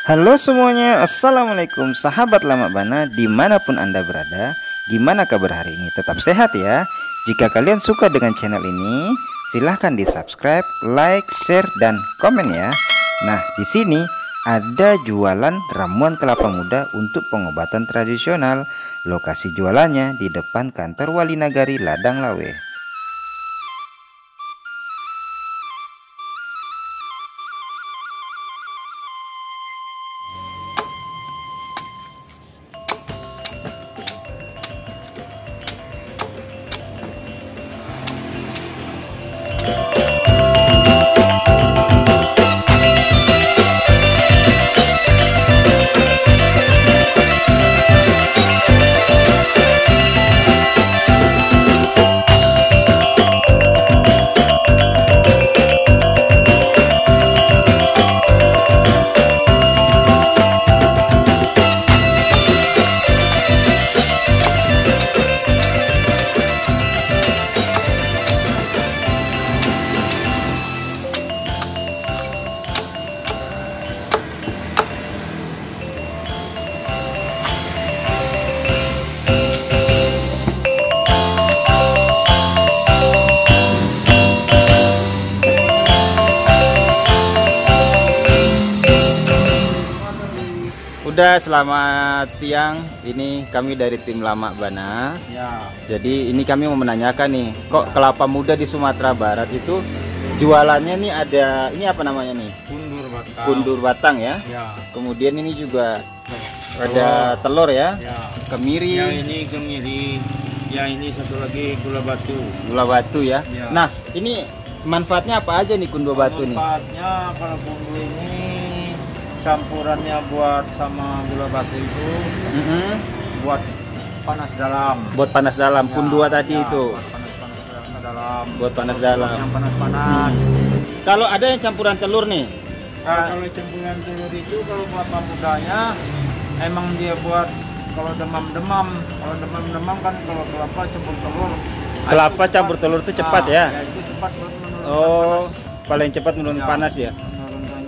Halo semuanya, assalamualaikum sahabat Lama Bana dimanapun anda berada. Gimana kabar hari ini? Tetap sehat ya. Jika kalian suka dengan channel ini, silahkan di subscribe, like, share, dan komen ya. Nah, di sini ada jualan ramuan kelapa muda untuk pengobatan tradisional. Lokasi jualannya di depan kantor Wali Nagari Ladang Lawe. Udah, selamat siang. Ini kami dari tim Lama Bana. Ya. Jadi ini kami mau menanyakan nih, kok kelapa muda di Sumatera Barat itu jualannya nih ada, ini apa namanya nih? Kundur batang. Kundur batang ya. Ya. Kemudian ini juga ada telur ya. Ya. Kemiri. Yang ini kemiri. Yang ini satu lagi gula batu. Gula batu ya. Ya. Nah, ini manfaatnya apa aja nih kundur batu nih? Manfaatnya kalau kundur ini campurannya buat sama gula batu itu buat panas dalam. Buat panas dalam, Ya, kundua tadi ya, itu. buat panas dalam. Buat panas dalam. Yang panas-panas. Kalau ada yang campuran telur nih, Kalau campuran telur itu kalau kelapa mudanya emang dia buat kalau demam-demam. Kalau demam-demam kan kalau kelapa campur telur. kelapa campur telur itu cepat ya? Ya itu cepat menurunkan Oh, panas. paling cepat menurun Ya, panas ya? menurunkan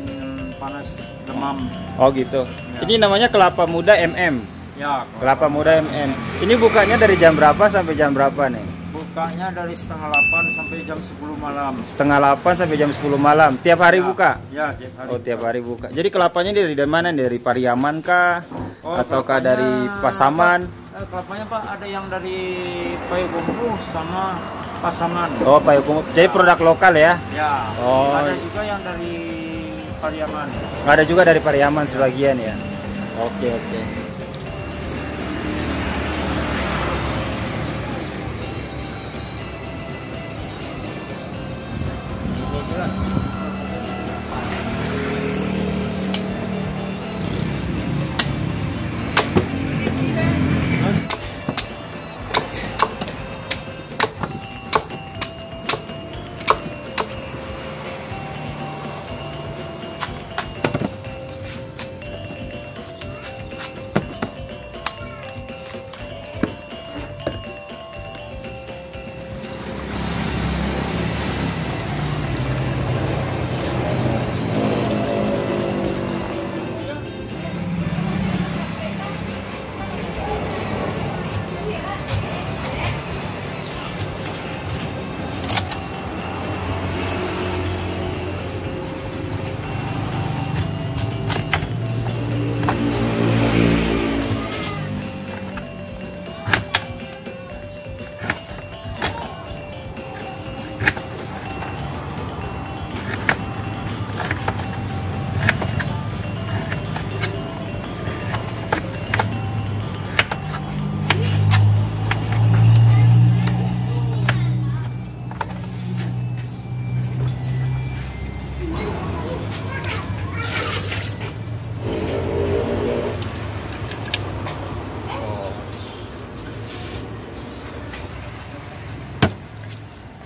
panas demam. Oh gitu. Ya. Ini namanya kelapa muda MM. Ya, Kelapa muda MM. Ini bukanya dari jam berapa sampai jam berapa nih? bukanya dari setengah 8 sampai jam 10 malam. Setengah 8 sampai jam 10 malam. Tiap hari Ya, buka? Ya, tiap hari. Oh, tiap hari buka. Jadi kelapanya dari mana? Dari Pariaman kah? Oh, Ataukah kelapanya- dari Pasaman? Kelapanya Pak ada yang dari Payakumbuh sama Pasaman. Oh, Payakumbuh. Jadi produk lokal ya? Ya. Oh. Ada juga yang dari Pariaman. Ada juga dari Pariaman sebagian ya? Oke, oke.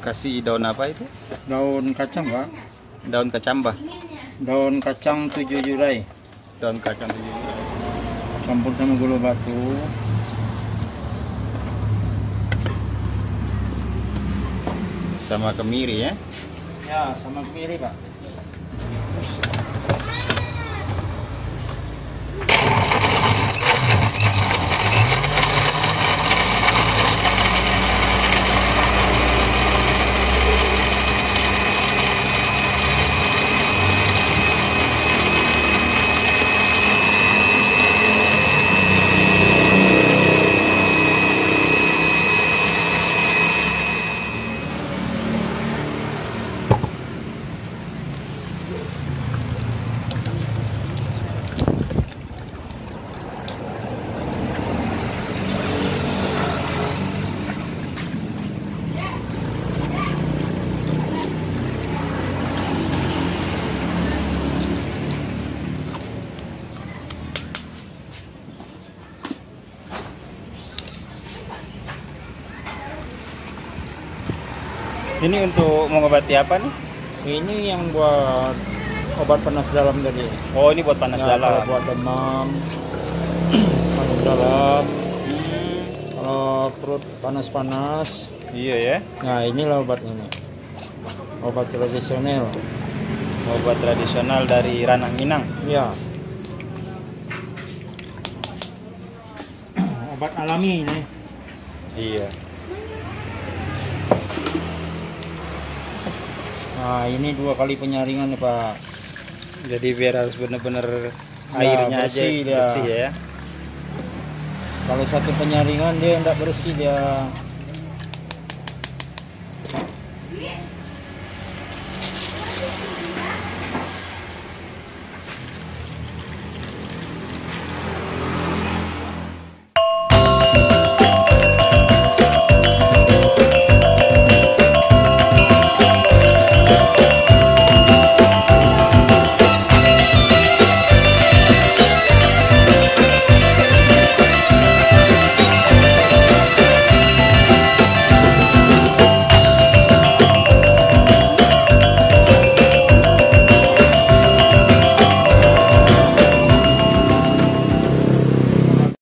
Kasih daun apa itu? Daun kacang, Pak. Daun kacamba. Daun kacang 7 jurai. Daun kacang hijau. Campur sama gula batu. Sama kemiri ya. Ya, sama kemiri, Pak. Ini untuk mengobati apa nih? Ini yang buat obat panas dalam tadi. Oh, ini buat panas Nah, dalam. kalau buat demam, panas dalam. Kalau perut panas-panas, Iya ya. nah inilah obat ini. Obat tradisional. Obat tradisional dari Ranah Minang. Ya. Obat alami ini. Iya. Nah, ini 2 kali penyaringan nih, Pak. Jadi biar harus benar-benar Ya, airnya bersih aja dia. bersih ya. Kalau satu penyaringan dia tidak bersih dia.